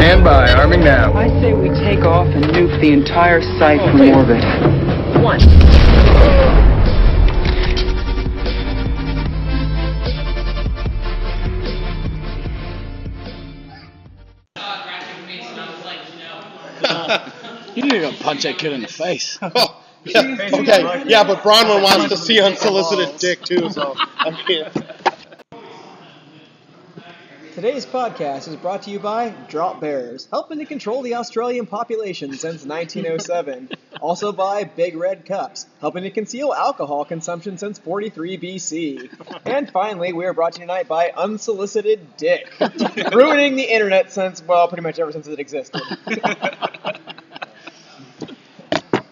Stand by, arming now. I say we take off and nuke the entire site from orbit. One. You need to punch that kid in the face. Oh, yeah, okay, yeah, but Bronwyn wants to see unsolicited dick too, so I'm here. Today's podcast is brought to you by Drop Bears, helping to control the Australian population since 1907. Also by Big Red Cups, helping to conceal alcohol consumption since 43 BC. And finally, we are brought to you tonight by Unsolicited Dick, ruining the internet since, well, pretty much ever since it existed.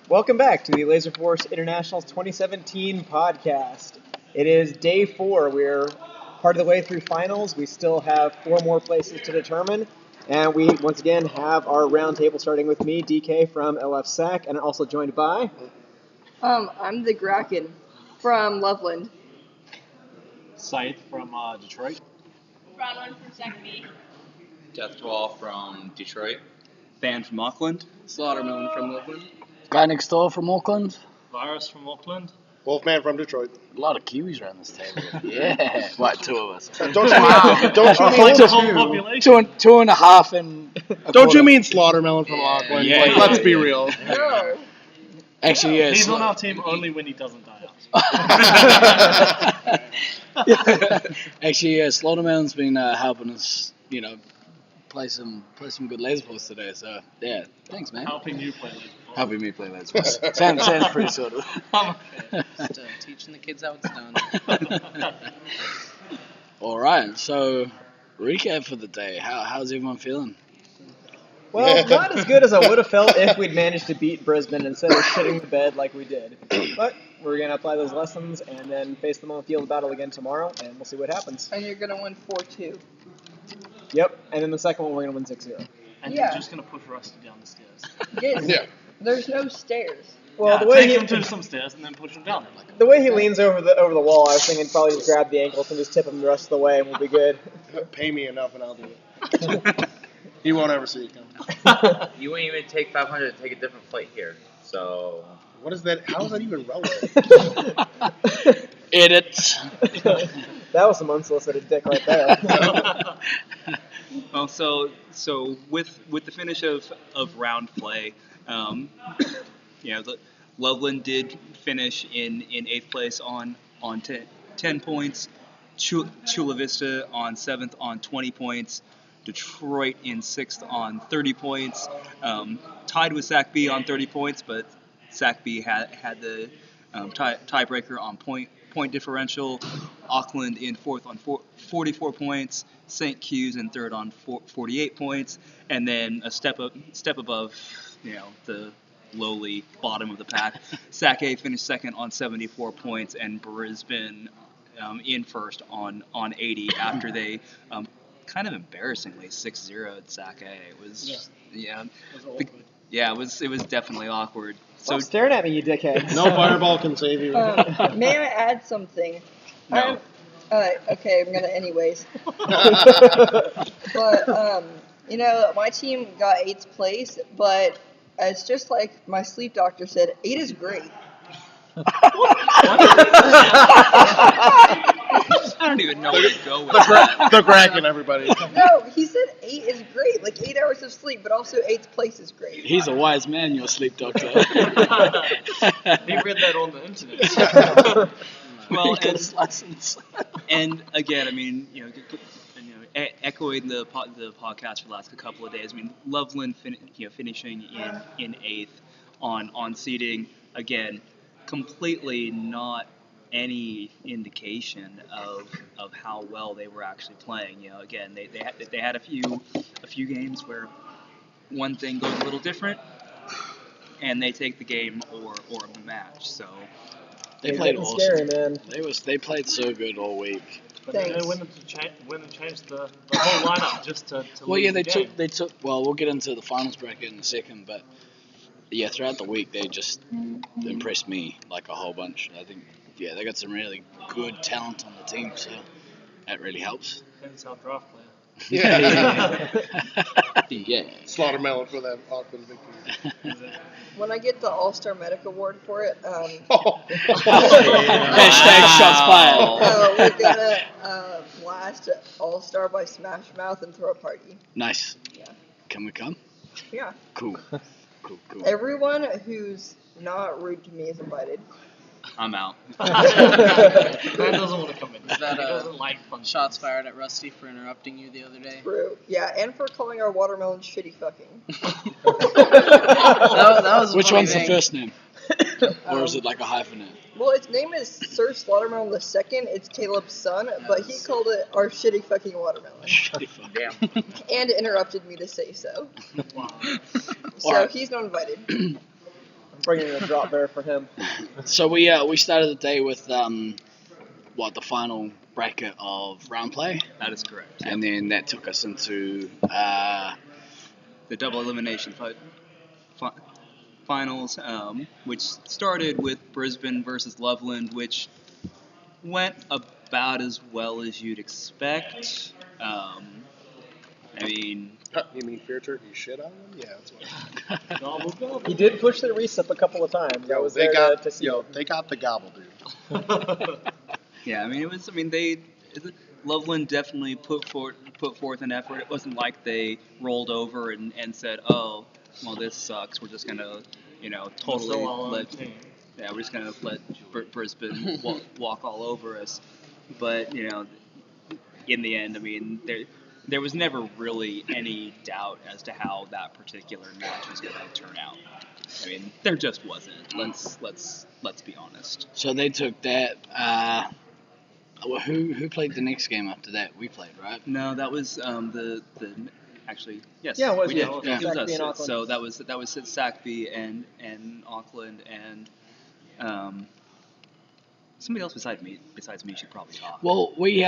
Welcome back to the Laserforce Internationals 2017 podcast. It is day 4. We're part of the way through finals. We still have 4 more places to determine. And we, once again, have our round table starting with me, DK from LF SAC, and also joined by... I'm the Kraken from Loveland. Scythe from Detroit. Bronwyn from Sacramento. Death Dwell from Detroit. Fan from Auckland. Slaughtermelon from Loveland. Guy next door from Auckland. Virus from Auckland. Wolfman from Detroit. A lot of Kiwis around this table. Yeah. What, 2 of us? Don't you mean The whole population. Two and a half and Don't you mean Slaughtermelon from Auckland? Yeah. Like, let's be real. No. Actually, yeah. He's on our team only when he doesn't die out. Actually, yeah. Slaughtermelon's been helping us, play some good Laserforce today. So yeah, thanks, man. Helping you play Laserforce. Helping me play Laserforce. sounds pretty sort of. Just teaching the kids how it's done. All right. So recap for the day. How's everyone feeling? Well, not as good as I would have felt if we'd managed to beat Brisbane instead of shitting the bed like we did. But we're going to apply those lessons and then face them on the field of battle again tomorrow, and we'll see what happens. And you're going to win 4-2. Yep, and then the second one we're going to win 6-0. And Yeah. you're just going to push Rusty down the stairs. Yes. Yeah. There's no stairs. Well, Yeah, the way take he him to some stairs and then push him down. the way he leans over the wall, I was thinking probably just grab the ankles and just tip him the rest of the way, and we'll be good. Pay me enough and I'll do it. He won't ever see it coming. You wouldn't even take 500 to take a different flight here. So. What is that? How is that even relevant? Edit. That was some unsolicited dick right there. Well, so with the finish of round play, Loveland did finish in 8th place on 10 points. Chula Vista on 7th on 20 points. Detroit in 6th on 30 points. Tied with Sac B on 30 points, but Sac B had the tiebreaker on point differential. Auckland in 4th on 44 points. St. Q's in 3rd on 48 points, and then a step above, the lowly bottom of the pack. Sac A finished 2nd on 74 points, and Brisbane in 1st on 80 after they kind of embarrassingly 6-0 at Sac A. It was it was definitely awkward. Stop staring at me, you dickheads. No fireball can save you. May I add something? No. Okay, I'm going to anyways. But, my team got 8th place, but it's just like my sleep doctor said, 8 is great. I don't even know where to go with The Kraken, everybody. No, he said 8 is great, like 8 hours of sleep, but also 8th place is great. He's a wise man, your sleep doctor. He read that on the internet. Well, lessons. and again, echoing the podcast for the last couple of days. Loveland finishing in 8th on seeding, again, completely not any indication of how well they were actually playing. Again, they had a few games where one thing goes a little different, and they take the game or the match. So they played awesome. Scary, man. They played so good all week. But they went and changed the whole lineup just to Well, lose yeah, the game. they took. Well, we'll get into the finals bracket in a second, but yeah, throughout the week they just impressed me like a whole bunch. I think they got some really good talent on the team, so that really helps. Depends how draft player. Yeah. Yeah. Slaughtermelon for that Auckland victory. When I get the All-Star Medic Award for it, Hashtag shots fired. we're gonna blast All-Star by Smash Mouth and throw a party. Nice. Yeah. Can we come? Yeah. Cool. Cool. Everyone who's not rude to me is invited. I'm out. Man doesn't want to come in. Is that, he doesn't like fun. Shots fired at Rusty for interrupting you the other day. True. Yeah, and for calling our watermelon shitty fucking. that was a Which funny one's thing. the first name? Or is it like a hyphenate? Well, its name is Sir Slaughtermelon II. It's Caleb's son, but he called it our shitty fucking watermelon. Shitty fuck. Damn. And interrupted me to say so. Wow. So Alright. he's not invited. I'm bringing a drop bear for him. So we started the day with the final bracket of round play, That is correct. and then that took us into The double elimination finals, which started with Brisbane versus Loveland, which went about as well as you'd expect. I mean, You mean Fear Turkey shit on them? Yeah, that's what. He did push the Reese up a couple of times. I was they there got to see. they got the gobble, dude. yeah, I mean, Loveland definitely put forth an effort. It wasn't like they rolled over and said, "Oh, well, this sucks. We're just gonna, totally we're just gonna let Brisbane walk all over us." But in the end, I mean, there was never really any doubt as to how that particular match was going to turn out. I mean, there just wasn't. Let's be honest. so they took that. Who played the next game after that? We played, right? No, that was the actually yes. Yeah, it was, we did. yeah. It was Sackby us. and Auckland. So that was Sacby and Auckland and somebody else besides me should probably talk. Well, we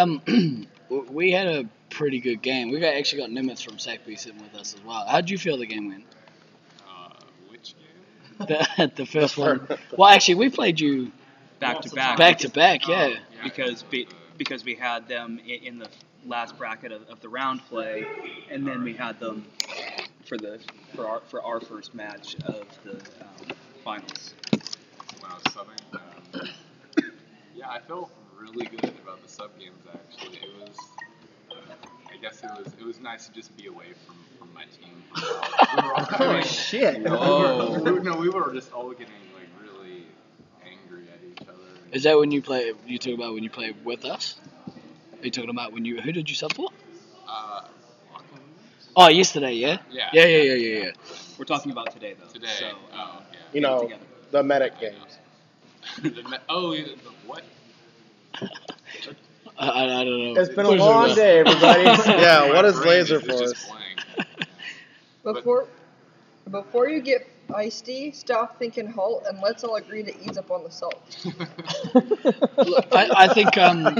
we had a pretty good game. We actually got Nimitz from Sacby sitting with us as well. How'd you feel the game went? Which game? The first one. Well, actually, we played you back to back. back to back. Yeah. Because we had them in the last bracket of the round play, and then we had them for our first match of the finals. When I was subbing, yeah, I felt really good about the sub games. Actually, it was. I guess it was nice to just be away from my team. We were all Oh shit! we were just all getting like really angry at each other. Is that when you play? You talking about when you play with us? Are you talking about when you? Who did you sub for? Auckland? Oh, yesterday, yeah. Yeah. We're talking about today though. Today. So, Yeah. together. The medic games. The what? I don't know. It's been a long day, everybody. Yeah, what is My brain Laserforce? just blank. Before you get feisty, stop thinking halt, and let's all agree to ease up on the salt. Look, I think I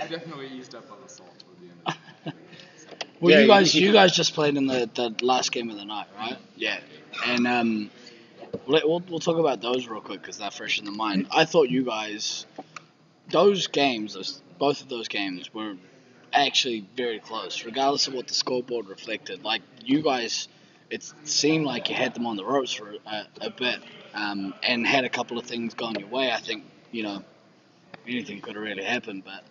definitely eased up on the salt toward the end of the well, Yeah, you guys just played in the last game of the night, right? Yeah. And we'll talk about those real quick because they're fresh in the mind. I thought you guys, both of those games were actually very close, regardless of what the scoreboard reflected. Like you guys, it seemed like you had them on the ropes for a bit, and had a couple of things gone your way. I think anything could have really happened, but.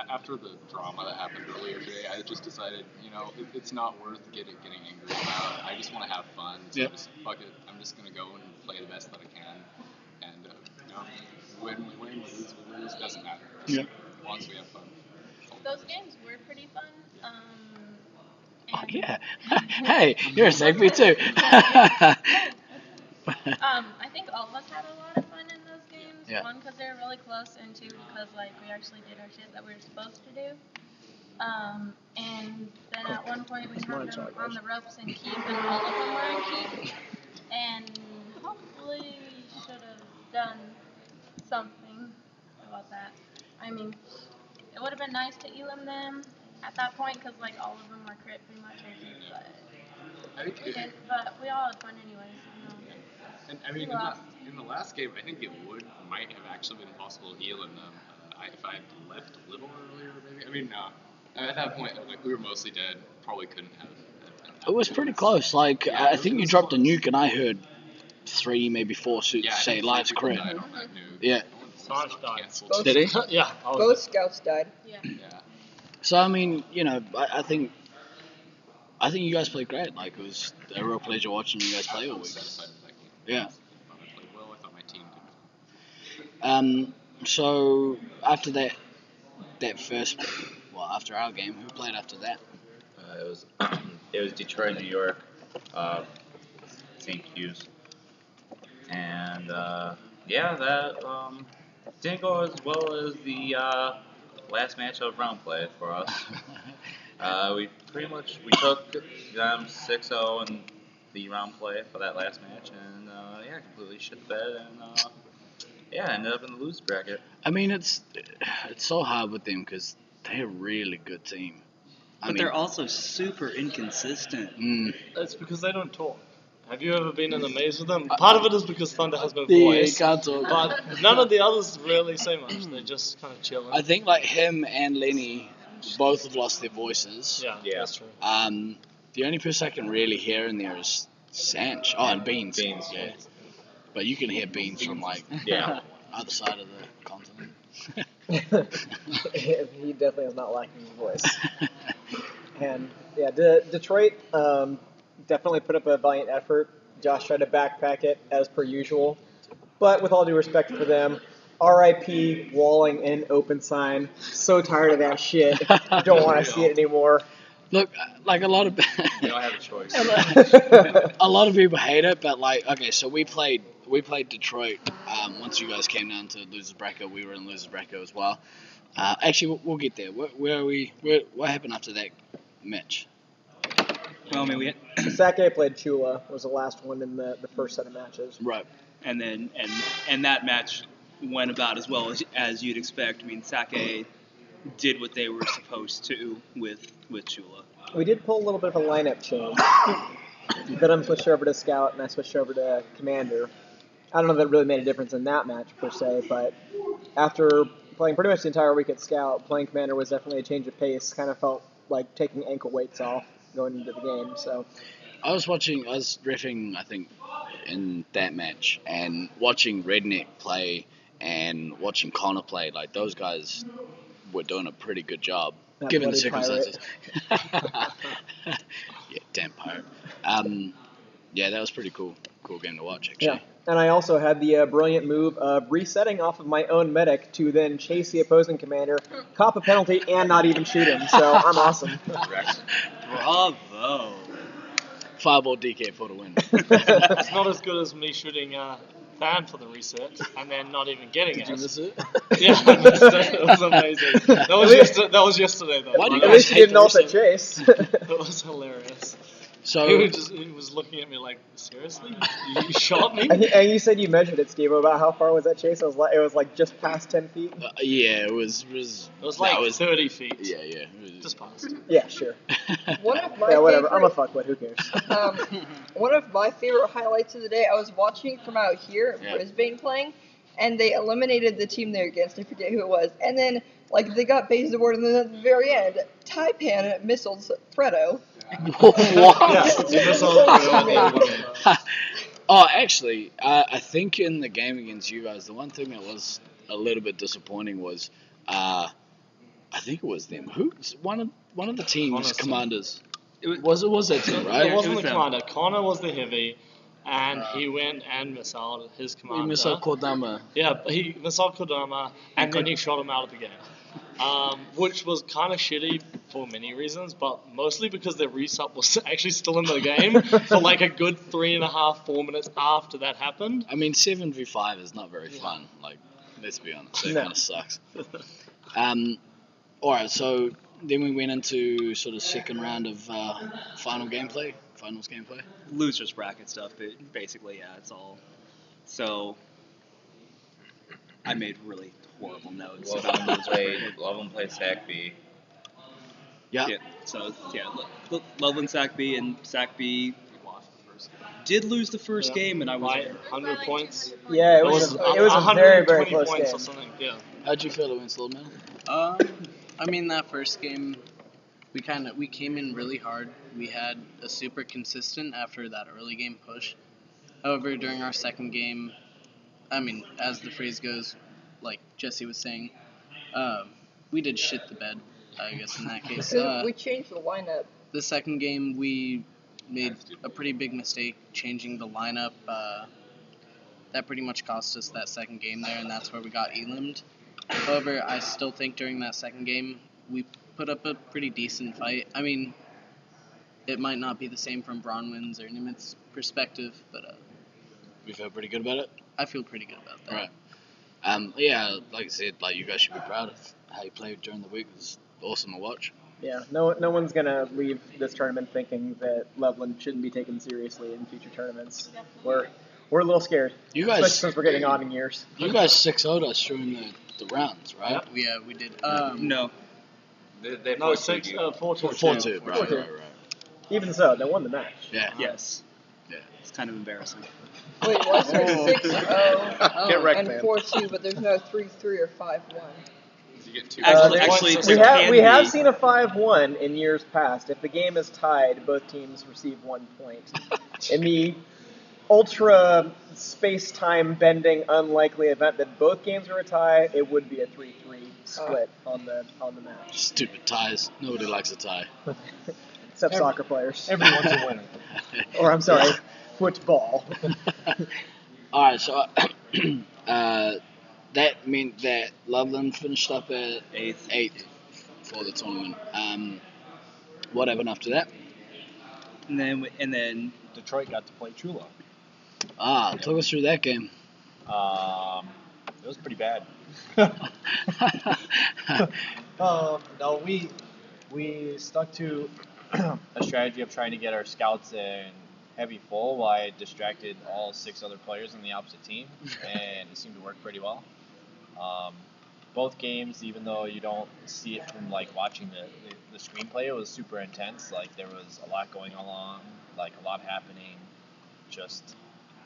After the drama that happened earlier today, I just decided, it's not worth getting angry about it. I just want to have fun. So just fuck it. I'm just gonna go and play the best that I can, and win we win, lose we lose, doesn't matter. Yeah. As long as we have fun. Those games were pretty fun. Oh, yeah. Hey, you're a safety too. I think all of us had a lot of fun in those games. Yeah. One, because they were really close, and two, because we actually did our shit that we were supposed to do. And then at one point we had them on the ropes and keep, and all of them were in keep. And hopefully we should have done something about that. I mean, it would have been nice to elim them at that point, because all of them were crit pretty much, I think, but we did. But we all had fun anyways. And I mean, in the last game, I think it might have actually been possible to elim them if I had left a little earlier, maybe. I mean, no. At that point, we were mostly dead. probably couldn't have. It was pretty close. Like, I think you dropped a nuke, and I heard 3, maybe 4 suits say lives crit. Yeah. Sarge died. Did he? Yeah. Both scouts died. Yeah. So I mean, I think you guys played great. Like, it was a real pleasure watching you guys play all week. Yeah. Well, I thought my team did. So after that first, after our game, who played after that? It was Detroit, New York, St. Hughes, and that didn't go as well as the last match of round play for us. We took them 6-0 in the round play for that last match, and completely shit the bed, and ended up in the loser bracket. I mean, it's so hard with them because they're a really good team. But they're also super inconsistent. It's because they don't talk. Have you ever been in a maze with them? Part of it is because Thunder has no voice. Yeah, can't talk. But none of the others really say much. They're just kind of chilling. I think like him and Lenny both have lost their voices. Yeah, that's true. The only person I can really hear in there is Sanch. Oh, and Beans. Yeah. But you can hear Beans from like other side of the continent. He definitely is not lacking his voice. And Detroit definitely put up a valiant effort. Josh tried to backpack it as per usual, but with all due respect for them, R.I.P. Walling and open sign. So tired of that shit. Don't want to see it anymore. Look, like a lot of You don't have a choice. a lot of people hate it, but like, okay, so we played Detroit. Once you guys came down to losers bracket, we were in losers bracket as well. Actually, we'll get there. Where are we? What happened after that match? Well, I mean, we had Sake played Chula, was the last one in the first set of matches. Right. and then and that match went about as well as you'd expect. I mean, Sake did what they were supposed to with Chula. We did pull a little bit of a lineup change. Venom switched over to Scout, and I switched over to Commander. I don't know if it really made a difference in that match, per se, but after playing pretty much the entire week at Scout, playing Commander was definitely a change of pace. Kind of felt like taking ankle weights off going into the game. So I was reffing, I think, in that match, and watching Redneck play and watching Connor play, like, those guys were doing a pretty good job, given the circumstances. Yeah, damn pirate. That was pretty cool game to watch, actually. yeah, and I also had the brilliant move of resetting off of my own medic to then chase the opposing commander, cop a penalty, and not even shoot him. So I'm awesome. Bravo. Fireball DK for the win. It's not as good as me shooting Fan for the reset and then not even getting it. Did you miss it? Yeah, I missed it. It was amazing. That was yesterday, though. Why do you At guys least you hate didn't the also reset? chase. It was hilarious. So He was looking at me like, seriously? You shot me? And you said you measured it, Steve. About how far was that chase? It was like just past 10 feet. yeah, it was It was like 30 feet. Yeah. It was, Just past. Yeah, sure. One of my Yeah, whatever. I'm a favorite, fuckwit. Who cares? one of my favorite highlights of the day, I was watching from out here, Yeah. Brisbane playing, and they eliminated the team they're against. I forget who it was. And then, like, they got base award, and then at the very end, Taipan missiles Fredo. what? Oh, actually, I think in the game against you guys, the one thing that was a little bit disappointing was, I think it was them. One of the team's Connor's commanders. It was that team, right? It wasn't was the them. commander. Connor was the heavy, and he went and missiled his commander. We missed out Kodama. Yeah, he missiled Kodama, and then he shot him out of the game. Which was kind of shitty for many reasons, but mostly because their resub was actually still in the game for like a good 3.5-4 minutes after that happened. I mean, 7v5 is not very fun. Like, let's be honest, it kind of sucks. All right, so then we went into sort of second round of finals gameplay. Losers bracket stuff, but basically, yeah, it's all. So I made really horrible notes about those. Loveland played Sac B. Yeah. So Loveland Sac B, and Sac B did lose the first game, and I was By 100 points. Yeah, it was a very, very 120 close points game. or something. Yeah. How'd you feel against Little Man? I mean, that first game, we came in really hard. We had a super consistent after that early game push. However, during our second game, as the phrase goes, like Jesse was saying, we did shit the bed, I guess, in that case. We changed the lineup. The second game, we made a pretty big mistake changing the lineup. That pretty much cost us that second game there, and that's where we got elimed. However, I still think during that second game, we put up a pretty decent fight. I mean, it might not be the same from Bronwyn's or Nimitz perspective, but We feel pretty good about it. I feel pretty good about that. Right. Yeah, like I said, like you guys should be proud of how you played during the week. It was awesome to watch. Yeah, no one's gonna leave this tournament thinking that Loveland shouldn't be taken seriously in future tournaments. We're a little scared. You guys, especially since we're getting on in years. You guys 6-0'd us during the rounds, right? Yeah, we did. No. They No, 4-2. 4-2. Right. Even so, they won the match. Yeah. Yes. Yeah. It's kind of embarrassing. Wait, was there 6-0 Get wrecked, and man. 4-2, but there's no 3-3 or 5-1? You get 2 Actually, we have seen a 5-1 in years past. If the game is tied, both teams receive 1 point. In the ultra space-time bending unlikely event that both games were a tie, it would be a 3-3 split on the match. Stupid ties. Nobody likes a tie. Except soccer players. Everyone's a winner. Or I'm sorry, football. All right, so that meant that Loveland finished up at eighth for the tournament. What happened after that? And then Detroit got to play Chula. Talk us through that game. It was pretty bad. No, we stuck to a strategy of trying to get our scouts in heavy full while I distracted all 6 other players on the opposite team, and it seemed to work pretty well. Both games, even though you don't see it from like watching the screenplay, it was super intense. Like there was a lot going along, like a lot happening, just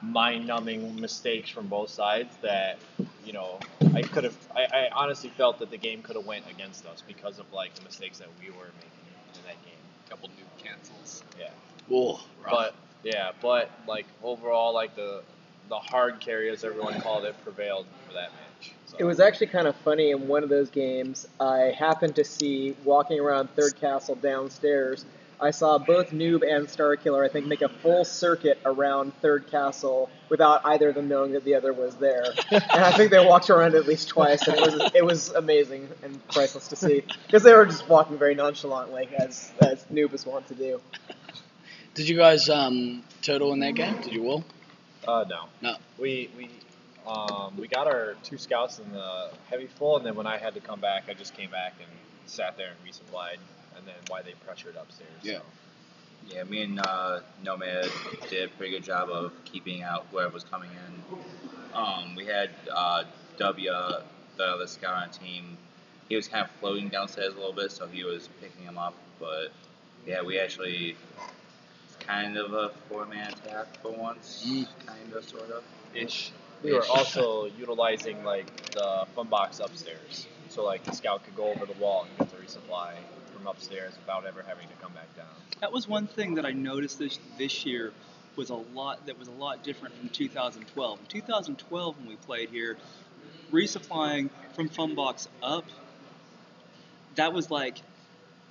mind-numbing mistakes from both sides that, I honestly felt that the game could have went against us because of like the mistakes that we were making in that game. couple noob cancels. Yeah. Oh, right. But like overall, like the hard carry, as everyone called it, prevailed for that match. So. It was actually kind of funny in one of those games. I happened to see, walking around Third Castle downstairs, I saw both Noob and Starkiller, I think, make a full circuit around Third Castle without either of them knowing that the other was there. And I think they walked around at least twice, and it was amazing and priceless to see. Because they were just walking very nonchalantly, as Noob is wont to do. Did you guys total in that game? Did you will? No. No. We got our 2 scouts in the heavy full, and then when I had to come back, I just came back and sat there and resupplied, and then why they pressured upstairs. Yeah. So. Yeah, me and Nomad did a pretty good job of keeping out whoever was coming in. We had W, the other scout on the team. He was kind of floating downstairs a little bit, so he was picking him up. But yeah, we actually kind of a 4-man attack for once, kind of, sort of. Ish. We were also utilizing like the fun box upstairs, so like the scout could go over the wall and get the resupply from upstairs without ever having to come back down. that was one thing that I noticed this year was a lot different from 2012. In 2012, when we played here, resupplying from Funbox up, that was like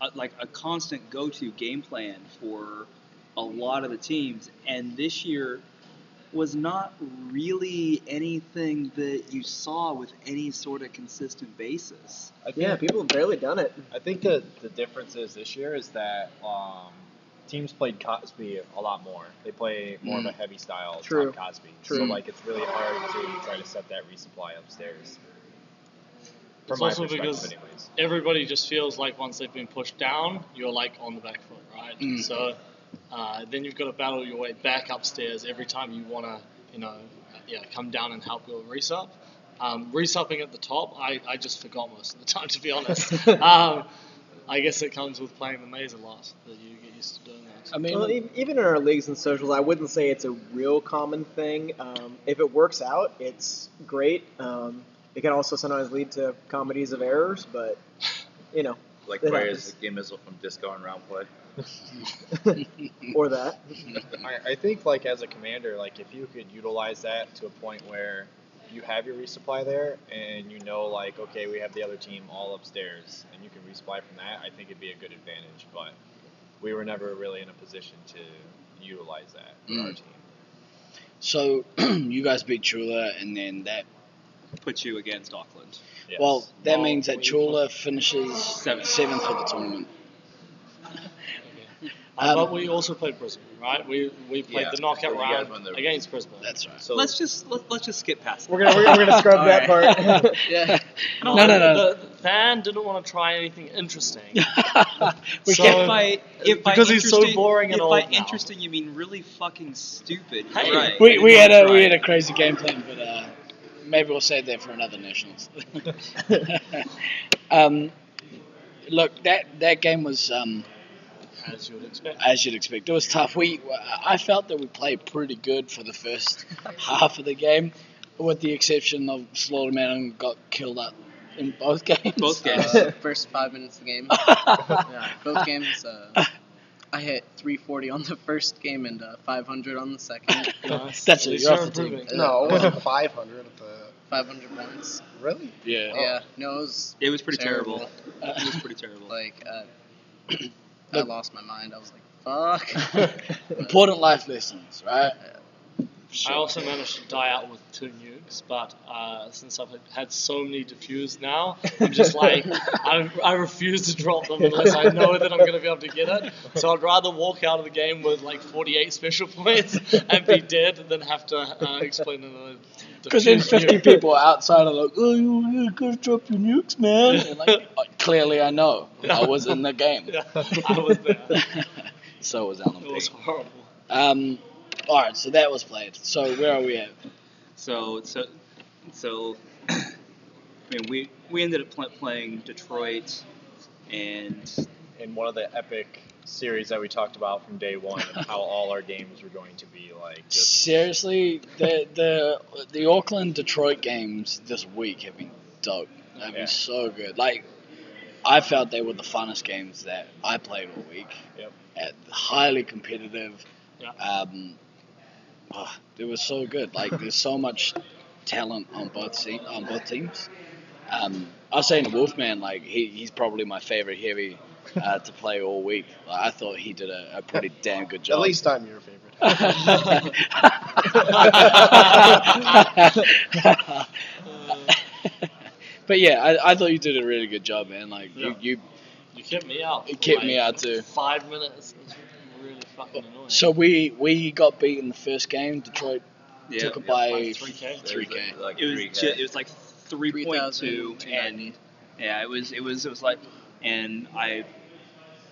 a constant go-to game plan for a lot of the teams, and this year was not really anything that you saw with any sort of consistent basis. Yeah, people have barely done it. I think the difference is this year is that teams played Cosby a lot more. They play more of a heavy style True. Tom Cosby. True. So like it's really hard to try to set that resupply upstairs. From It's my also perspective, because anyways. everybody just feels like once they've been pushed down, you're like on the back foot, right? So then you've got to battle your way back upstairs every time you want to, come down and help your resup. Resupping at the top, I just forgot most of the time, to be honest. I guess it comes with playing the maze a lot, that you get used to doing that. I mean, Well, even in our leagues and socials, I wouldn't say it's a real common thing. If it works out, it's great. It can also sometimes lead to comedies of errors, but, Like It Prayer's happens. game missile from disco and round play. Or that. I think like as a commander, like if you could utilize that to a point where you have your resupply there and you know like okay we have the other team all upstairs and you can resupply from that, I think it'd be a good advantage. But we were never really in a position to utilize that for our team. So you guys beat Chula, and then that. Put you against Auckland. Yes. Well, that Well, means that we- Chula finishes seventh for the tournament. But we also played Brisbane, right? We played Yeah, the knockout so you guys round won the- against Brisbane. That's right. So Let's just skip past that. We're gonna scrub that part. Yeah. No. The fan didn't want to try anything interesting. We So- can't- If by because he's so interesting- boring and if old by now. interesting you mean really fucking stupid, Hey, you're right. We had Right. a crazy game plan, but maybe we'll save that for another nationals. Look, that game was As you would expect. as you'd expect. It was tough. I felt that we played pretty good for the first half of the game, with the exception of Slaughterman got killed up in both games. Both games. First 5 minutes of the game. Yeah, both games. I hit 340 on the first game and 500 on the second. Nice. That's At it. least You're you're off the team. improving. No, it wasn't 500 at the. 500 points. Really? Yeah. Yeah, no, it was Pretty terrible. It was pretty terrible. like I lost my mind. I was like, fuck. Important life lessons, right? I also managed to die out with 2 nukes, but since I've had so many diffused now, I'm just like, I refuse to drop them unless I know that I'm going to be able to get it. So I'd rather walk out of the game with like 48 special points and be dead than have to explain another. Because then 50 people outside are like, oh, you gotta drop your nukes, man. And like, clearly I know. I was in the game. Yeah, I was there. So was Alan It was P. horrible. Alright, so that was played. So where are we at? So I mean, we ended up playing Detroit, and in one of the epic series that we talked about from day one, and how all our games were going to be like just Seriously, the Auckland Detroit games this week have been dope. They've been so good. Like, I felt they were the funnest games that I played all week. Yep. Highly competitive. Yeah. It was so good. Like, there's so much talent on both teams. I was saying to Wolfman, like, he's probably my favorite heavy to play all week. Like, I thought he did a pretty damn good job. At least I'm your favorite. But yeah, I thought you did a really good job, man. Like, Yeah. you You kept me out. It for kept like me out too. 5 minutes. It was really fucking annoying. So we got beat in the first game. Detroit yeah, took it by by 3K. 3K. Like it was 3K. it was like 3.2, and yeah, it was like, and I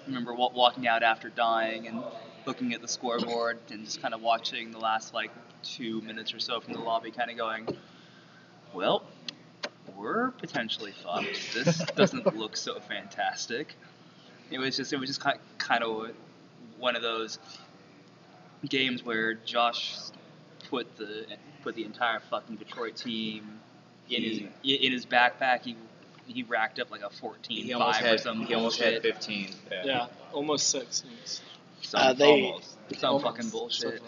remember walking out after dying and looking at the scoreboard and just kind of watching the last like 2 minutes or so from the lobby, kind of going, well, we're potentially fucked. This doesn't look so fantastic. It was just kind of one of those games where Josh put the entire fucking Detroit team in his backpack. He racked up like a 14-5 or something. He almost had 15. Yeah, almost 6. Some fucking bullshit.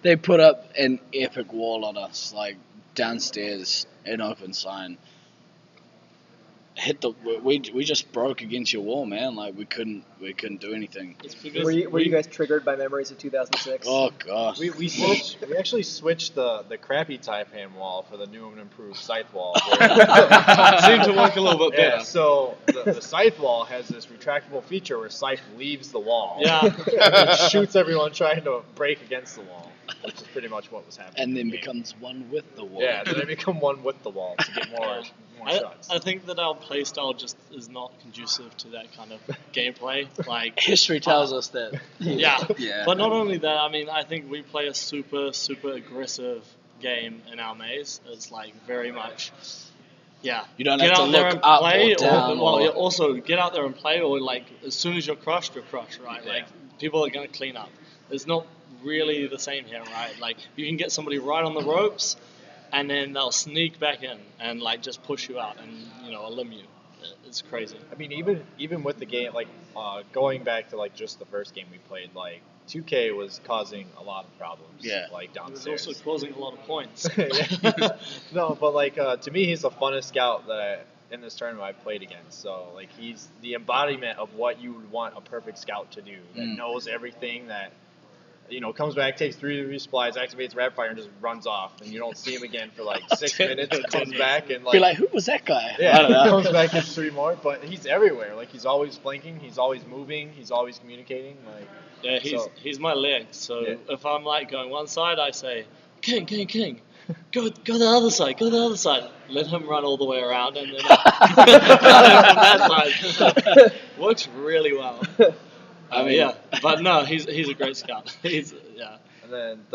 They put up an epic wall on us, like downstairs, an open sign. We just broke against your wall, man. Like we couldn't do anything. Were you guys triggered by memories of 2006? Oh gosh. we actually switched the crappy Taipan wall for the new and improved scythe wall. It seemed to work a little bit better. Yeah, so the scythe wall has this retractable feature where scythe leaves the wall. Yeah. And it shoots everyone trying to break against the wall, which is pretty much what was happening. And then becomes one with the wall. Yeah, then they become one with the wall to get more shots. I think that our playstyle just is not conducive to that kind of gameplay. Like History tells us that. Yeah. Yeah. But not only that, I mean, I think we play a super aggressive game in our maze. It's like very much, yeah. You don't get have to out there look and up play, or down. well, or... yeah, also get out there and play, or like as soon as you're crushed, right? Yeah. Like people are gonna clean up. It's not really the same here, right? Like you can get somebody right on the ropes, and then they'll sneak back in and like just push you out and elim you. It's crazy. I mean, even with the game, like going back to like just the first game we played, like 2K was causing a lot of problems. Yeah. Like It was downstairs. also causing a lot of points. No, but like to me, he's the funnest scout in this tournament I've played against. So like he's the embodiment of what you would want a perfect scout to do. That knows everything. That comes back, takes 3 resupplies, activates rapid fire, and just runs off. And you don't see him again for like 6 minutes. Comes back and Be like, who was that guy? yeah, I don't know. he comes back, gets 3 more. But he's everywhere. Like he's always flanking. He's always moving. He's always communicating. Like Yeah, he's my leg. So if I'm like going one side, I say, King, go the other side, go the other side. Let him run all the way around, and then from that side. Works really well. I mean, yeah, but no, he's a great scout. And then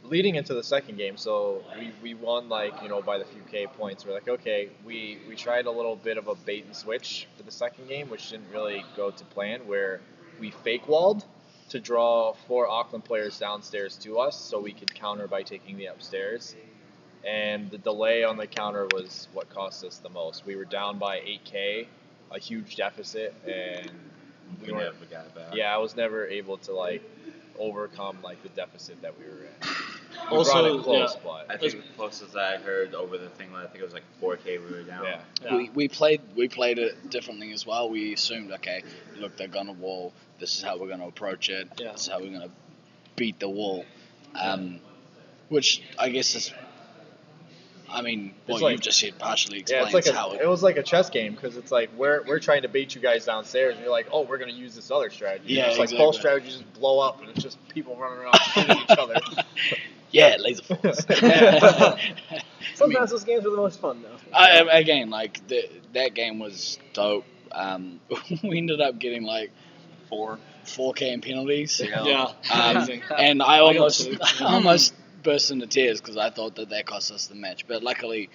leading into the second game, so we won by the few K points. We're like, okay, we tried a little bit of a bait and switch for the second game, which didn't really go to plan, where we fake walled to draw 4 Auckland players downstairs to us so we could counter by taking the upstairs. And the delay on the counter was what cost us the most. We were down by 8K, a huge deficit, and we never got it back. Yeah, I was never able to overcome the deficit that we were in. We Also, brought it close, but I think the closest I heard over the thing, I think it was 4K we were down. Yeah. We played it differently as well. We assumed, okay, look, they're gonna wall. This is how we're gonna approach it. Yeah. This is how we're gonna beat the wall. Which I guess is, I mean, what you've just said partially explains how it was like a chess game, because it's like we're trying to bait you guys downstairs, and you're like, oh, we're gonna use this other strategy. Yeah, it's exactly. Both strategies just blow up, and it's just people running around shooting each other. Yeah, Laserforce. Sometimes those games are the most fun, though. Again, that game was dope. We ended up getting 4K in penalties. Yeah. Amazing. And I almost burst into tears because I thought that cost us the match. But luckily,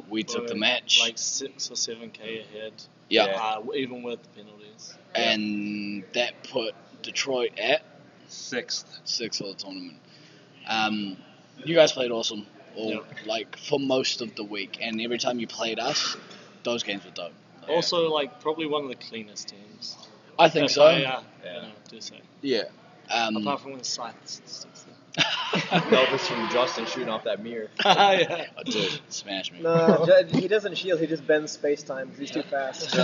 we took the match. 6 or 7K ahead. Yeah. Even with the penalties. And that put Detroit at 6th for the tournament. You guys played awesome. For most of the week, and every time you played us, those games were dope. Also, probably one of the cleanest teams. I think so. Do say. Yeah. Apart from when Scythe sticks there. Elvis from Justin shooting off that mirror. Yeah. Oh, dude, smash me. No, he doesn't shield. He just bends space time because he's too fast.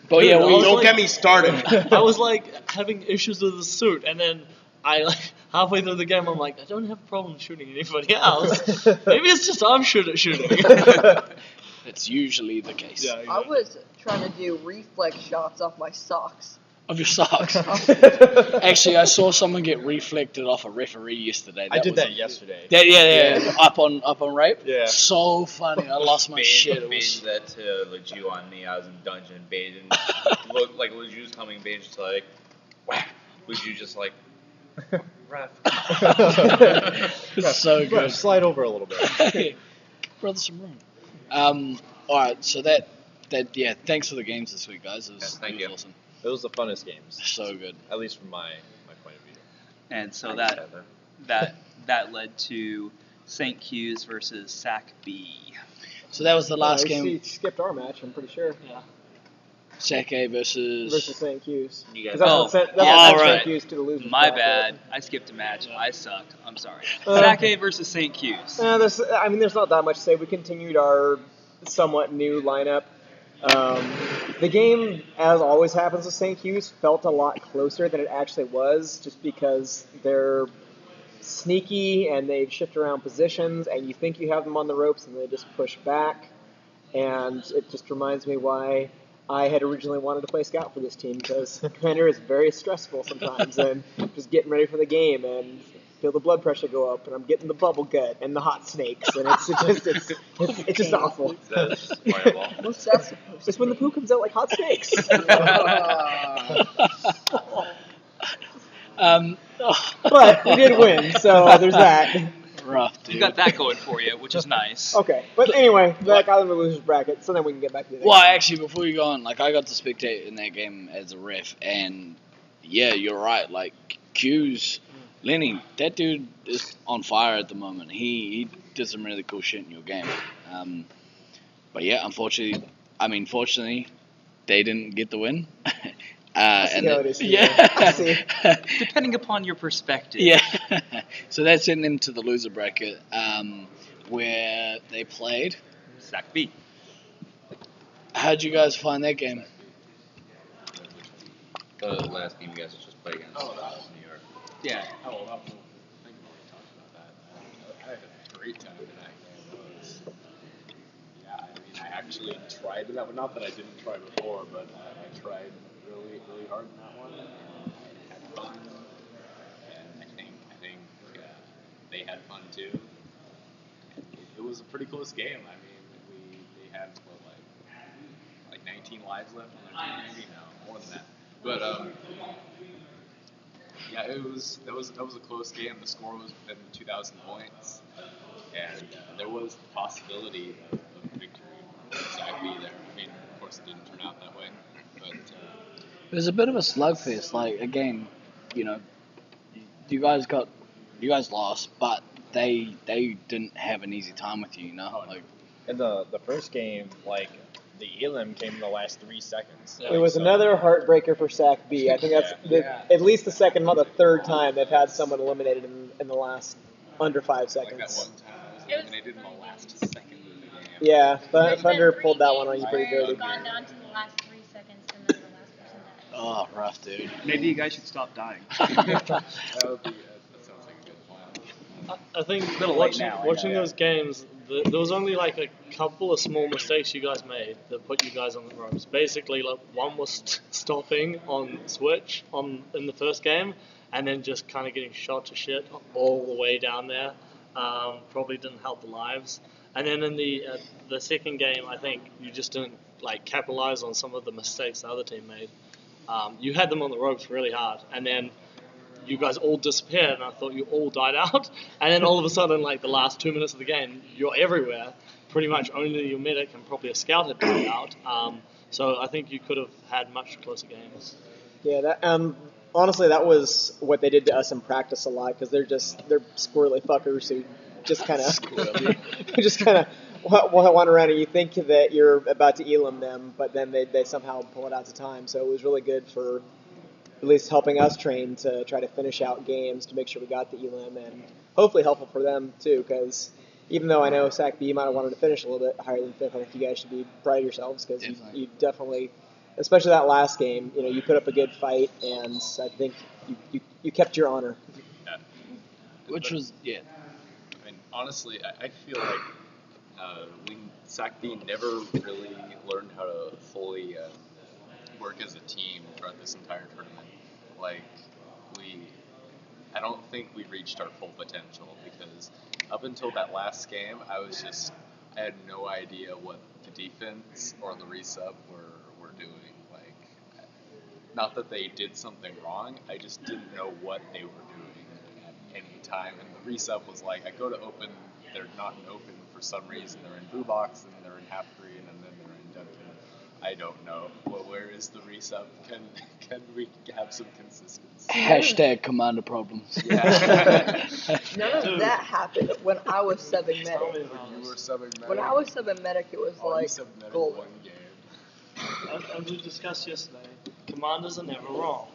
But yeah, don't get me started. I was having issues with the suit, and then I halfway through the game, I'm like, I don't have a problem shooting anybody else. Maybe it's just I'm shooting. It's usually the case. Yeah, I was trying to do reflex shots off my socks. Of your socks. Actually, I saw someone get reflected off a referee yesterday. I did that yesterday. Yeah. Up on rape. Yeah. So funny. I lost my shit. It was... that to Leju on me. I was in dungeon baiting. Looked like Leju's coming bait, just whack. Leju just ref. It's so good. Slide over a little bit. Brother, some room. All right. So that thanks for the games this week, guys. It was awesome. It was the funnest games. So good. At least from my point of view. And so that led to St. Q's versus Sac B. So that was the last game. He skipped our match, I'm pretty sure. Yeah. Sac A versus St. Q's. You guys. That's what all sent right. St. Q's to the losers. My bracket. bad. I skipped a match. I suck. I'm sorry. Sac A versus St. Q's. There's not that much to say. We continued our somewhat new lineup. The game, as always happens with St. Q's, felt a lot closer than it actually was, just because they're sneaky and they shift around positions, and you think you have them on the ropes, and they just push back. And it just reminds me why I had originally wanted to play Scout for this team, because Commander is very stressful sometimes, and just getting ready for the game, and feel the blood pressure go up, and I'm getting the bubble gut and the hot snakes, and it's just awful. That's fireball. What's that supposed to It's when the poo comes out like hot snakes. But we did win, so there's that. rough, dude. You got that going for you, which is nice. Okay, but anyway, back out of the losers bracket, so then we can get back to the next Well, game. actually, before you go on, I got to spectate in that game as a ref, and yeah, you're right. Q's Lenny, that dude is on fire at the moment. He did some really cool shit in your game. But yeah, unfortunately, I mean, fortunately, they didn't get the win. I see how it is. Yeah. I see. Depending upon your perspective. Yeah. So that sent them to the loser bracket, where they played Sac B. How'd you guys find that game? The last game you guys just played against New York. Yeah. Oh, well, I think we already talked about that. I had a great time in that game. Yeah, I mean, I actually tried that one. Not that I didn't try before, but I tried really, really hard in that one. And I had fun. And I think they had fun too. And it was a pretty close game. I mean, they had like 19 lives left on their team, maybe more than that. But yeah, that was a close game. The score was within 2,000 points, and there was the possibility of victory for Sac B there. I mean, of course, it didn't turn out that way, but It was a bit of a slugfest. Like, again, you guys lost, but they didn't have an easy time with you, Like, In the first game, like, the elim came in the last 3 seconds. It was another heartbreaker for Sac B. I think that's at least the second, not the third time they've had someone eliminated in the last under 5 seconds. like that one time I was eliminated in the last second of the game. Yeah, There's Thunder been pulled 3 that one on you games pretty where dirty. it's gone down to the last 3 seconds and then the last person dies. oh, rough, dude. Maybe you guys should stop dying. That sounds like a good plan. I think Little late now, I watching know. those games, there was only like a couple of small mistakes you guys made that put you guys on the ropes. Basically, like one was stopping on switch in the first game, and then just kind of getting shot to shit all the way down there. Probably didn't help the lives. And then in the second game, I think you just didn't like capitalize on some of the mistakes the other team made. You had them on the ropes really hard, and then you guys all disappeared, and I thought you all died out. And then all of a sudden, like the last 2 minutes of the game, you're everywhere. Pretty much only your medic and probably a scout had died out. So I think you could have had much closer games. Yeah, that honestly, that was what they did to us in practice a lot because they're squirrely fuckers who just kind of want around and you think that you're about to elim them, but then they somehow pull it out to time. So it was really good for at least helping us train to try to finish out games to make sure we got the elim, and hopefully helpful for them too, because even though I know Sac B might have wanted to finish a little bit higher than 5th, I think you guys should be proud of yourselves because you definitely, especially that last game, you put up a good fight, and I think you kept your honor. Yeah. Which was, yeah. I mean, honestly, I feel like Sac B never really learned how to fully work as a team throughout this entire tournament. Like, I don't think we reached our full potential because up until that last game, I had no idea what the defense or the resub were doing. Like, not that they did something wrong, I just didn't know what they were doing at any time. And the resub was like, I go to open, they're not in open for some reason. They're in blue box, and they're in half green, and then they're in Duncan. I don't know. Well, where is the resub? Can we have some consistency? Hashtag commander problems. Yeah. None of that happened when I was subbing medic. You were subbing medic. When I was subbing medic, it was you like subbed medic gold. one game. As we discussed yesterday, commanders are never wrong.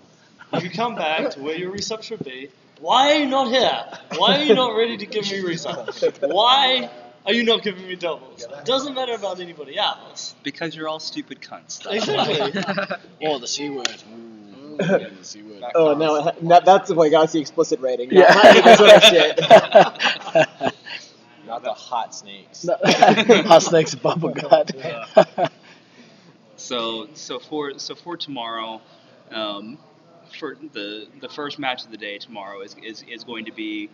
You come back to where your resub should be. Why are you not here? Why are you not ready to give me resub? Why are you not giving me doubles? It doesn't matter about anybody else. Because you're all stupid cunts. Exactly. Or the C word. Ooh, the C word. Oh no, that's what got the explicit rating. Yeah, that's what I shit. Not the hot snakes. Hot snakes bubble gut. So for tomorrow, for the first match of the day tomorrow is going to be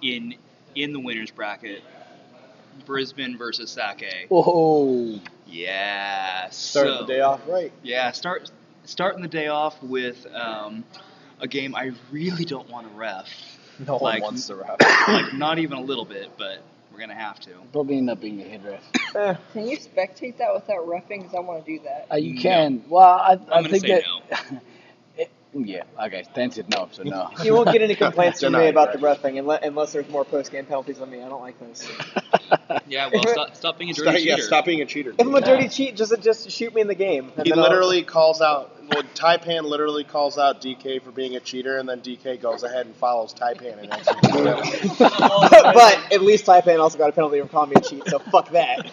in the winners bracket, Brisbane versus Sac A. Whoa. Yeah. Starting the day off right. Yeah, starting the day off with a game I really don't want to ref. No one wants to ref. Like not even a little bit, but we're gonna have to. Probably end up being a head ref. Can you spectate that without reffing? Because I want to do that. You can. Well, I I'm think gonna say that. no. Yeah. Okay. Dan said no, so no. You won't get any complaints from me Denied, about the right. reffing unless there's more post-game penalties on me. I don't like those. Yeah, well, stop being a dirty cheater. Stop being a cheater. If I'm a dirty cheat, just shoot me in the game. And He then I'll- literally calls out. Well, Taipan literally calls out DK for being a cheater, and then DK goes ahead and follows Taipan and executes him. But at least Taipan also got a penalty for calling me a cheat, so fuck that.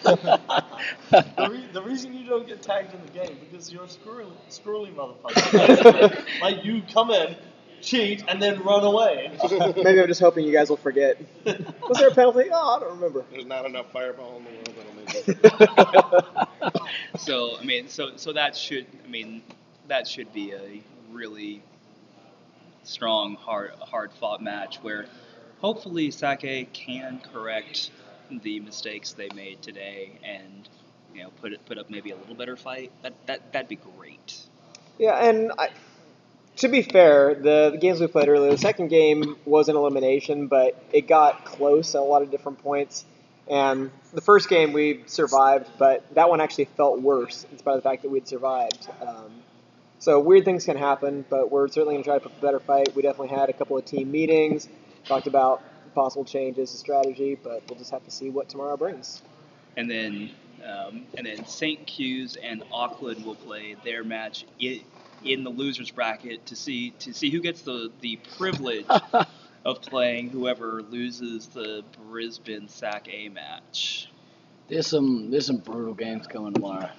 The reason you don't get tagged in the game because you're a squirrely motherfucker. Like you come in, cheat, and then run away. Maybe I'm just hoping you guys will forget. Was there a penalty? Oh, I don't remember. There's not enough fireball in the world that'll make it. So I mean, so that should be a really strong, hard fought match where hopefully Sake can correct the mistakes they made today and put up maybe a little better fight. That'd be great. Yeah, and to be fair, the games we played earlier, the second game was an elimination, but it got close at a lot of different points. And the first game we survived, but that one actually felt worse in spite of the fact that we'd survived. So weird things can happen, but we're certainly going to try to put a better fight. We definitely had a couple of team meetings, talked about possible changes to strategy, but we'll just have to see what tomorrow brings. And then St. Q's and Auckland will play their match in the losers bracket to see who gets the privilege of playing whoever loses the Brisbane Sac A match. There's some brutal games coming tomorrow.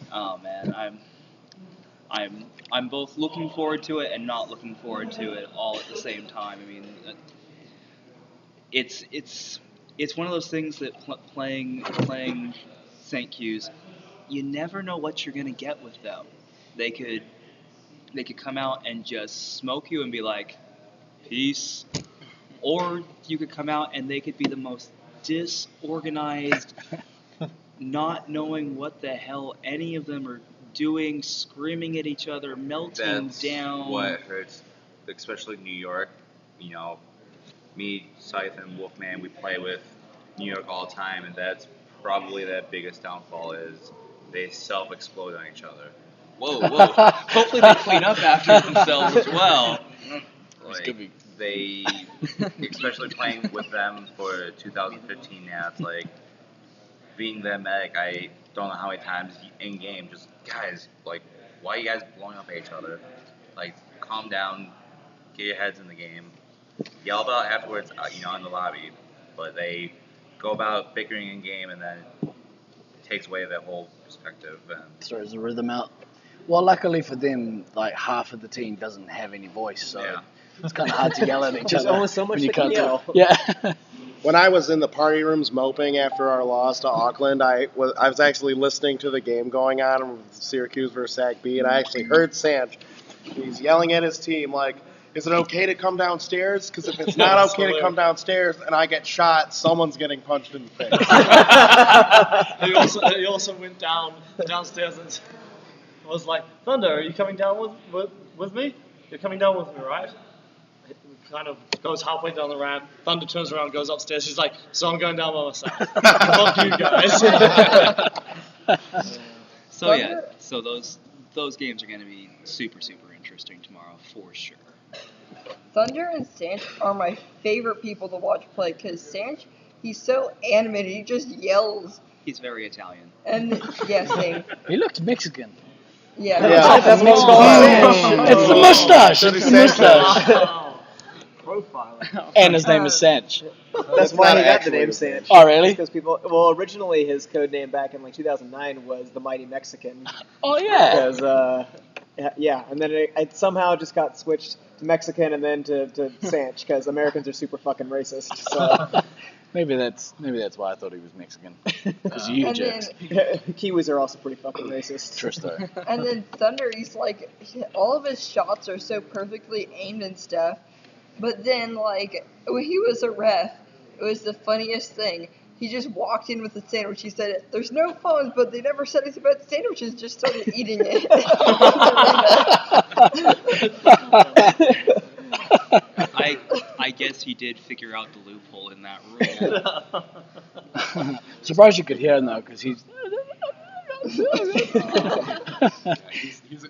Oh man, I'm both looking forward to it and not looking forward to it all at the same time. I mean, it's one of those things that playing St. Q's, you never know what you're gonna get with them. They could come out and just smoke you and be like, peace. Or you could come out and they could be the most disorganized, not knowing what the hell any of them are doing, screaming at each other, melting down. What hurts, especially New York. Me, Scythe, and Wolfman, we play with New York all the time, and that's probably their biggest downfall is they self-explode on each other. Whoa. Hopefully they clean up after themselves as well. They, especially playing with them for 2015 now, it's like, being their medic, I don't know how many times in game, just, guys, like, why are you guys blowing up at each other? Like, calm down, get your heads in the game. Yell about it afterwards, in the lobby. But they go about bickering in game, and then it takes away their whole perspective. And Throws the rhythm out. Well, luckily for them, like half of the team doesn't have any voice, so it's kind of hard to yell at each There's other. only so much when you they can can't yell. Yeah. When I was in the party rooms moping after our loss to Auckland, I was actually listening to the game going on with Syracuse versus Sac B, and I actually heard Sanch. He's yelling at his team like, is it okay to come downstairs? Because if it's not okay to come downstairs and I get shot, someone's getting punched in the face. He also went downstairs and was like, Thunder, are you coming down with me? You're coming down with me, right? He kind of goes halfway down the ramp. Thunder turns around, goes upstairs. She's like, so I'm going down by myself. Fuck you guys. So those games are going to be super interesting tomorrow for sure. Thunder and Sanch are my favorite people to watch play because Sanch, he's so animated. He just yells. He's very Italian. And yeah, same. He looked Mexican. Yeah. That's what It's the mustache. It's the mustache. Profiling. And his name is Sanch. That's why he got the name Sanch. Oh, really? Because originally his code name back in 2009 was the Mighty Mexican. Oh, yeah. Because, and then it somehow just got switched to Mexican and then to Sanch because Americans are super fucking racist. So Maybe that's why I thought he was Mexican. Because you jerks. Kiwis are also pretty fucking racist. True story. And then Thunder, he's like, all of his shots are so perfectly aimed and stuff. But then, like, when he was a ref, it was the funniest thing. He just walked in with a sandwich. He said, there's no phones, but they never said anything about sandwiches, just started eating it. I guess he did figure out the loophole in that rule. Surprised you could hear him, though, because he's...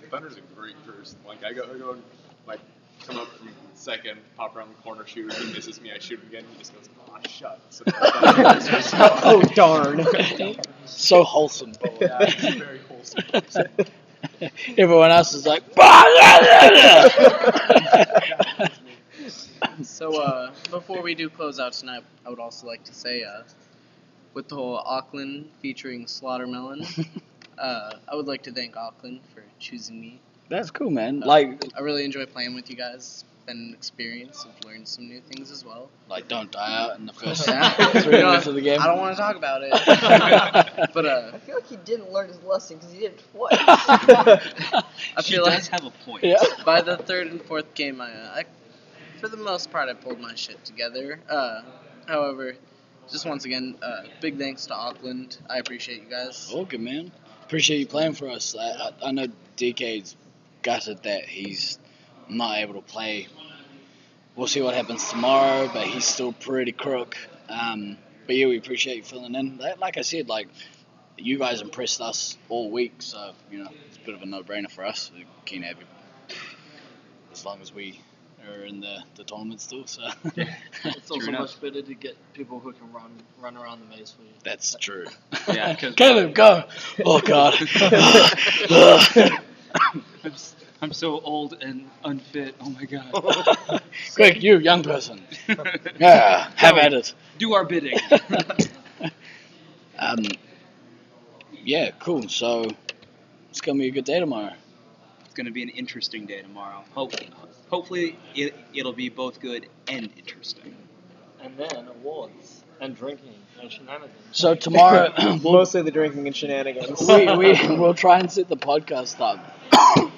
Thunder's a great person. Like, I go like, come up from second, pop around the corner, shoot. He misses me. I shoot him again. He just goes, "Aw, shucks." Oh, darn. So wholesome. Yeah, it's very wholesome. Everyone else is like, So, before we do close out tonight, I would also like to say, with the whole Auckland featuring Slaughtermelon, I would like to thank Auckland for choosing me. That's cool, man. I really enjoy playing with you guys. It's been an experience. I've learned some new things as well. Don't die out in the first Yeah. 3 minutes of the game. I don't want to talk about it. But I feel like he didn't learn his lesson because he did it twice. I She feel does like have a point. Yeah. by the third and fourth game, I for the most part, I pulled my shit together. However, just once again, big thanks to Auckland. I appreciate you guys. Okay, man. Appreciate you playing for us. I know DK's gutted that he's not able to play. We'll see what happens tomorrow, but he's still pretty crook. But yeah, we appreciate you filling in. Like I said, you guys impressed us all week, so it's a bit of a no-brainer for us. We can have you as long as we are in the tournament still. So It's also much better to get people who can run around the maze for you. that's true. Yeah, 'cause Caleb, go! Oh God. I'm so old and unfit. Oh my god. Quick, you young person. Yeah, have at it. Do our bidding. Yeah, cool. So it's gonna be a good day tomorrow. It's going to be an interesting day tomorrow. Hopefully it'll be both good and interesting. And then awards and drinking and shenanigans. So tomorrow, Mostly the drinking and shenanigans. we'll try and set the podcast up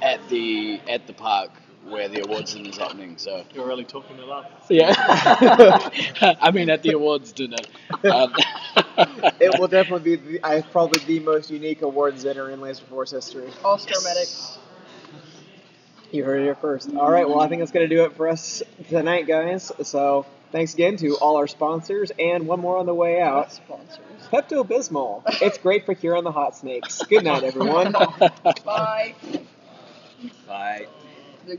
at the park where the awards dinner is happening. So You're really talking it up. yeah, I mean at the awards dinner. It will definitely be probably the most unique awards dinner in Laserforce history. All-Star Medics. You heard it here first. All right, well, I think that's going to do it for us tonight, guys. So thanks again to all our sponsors, and one more on the way out. Sponsors. Pepto-Bismol. It's great for curing the hot snakes. Good night, everyone. Bye. Bye. The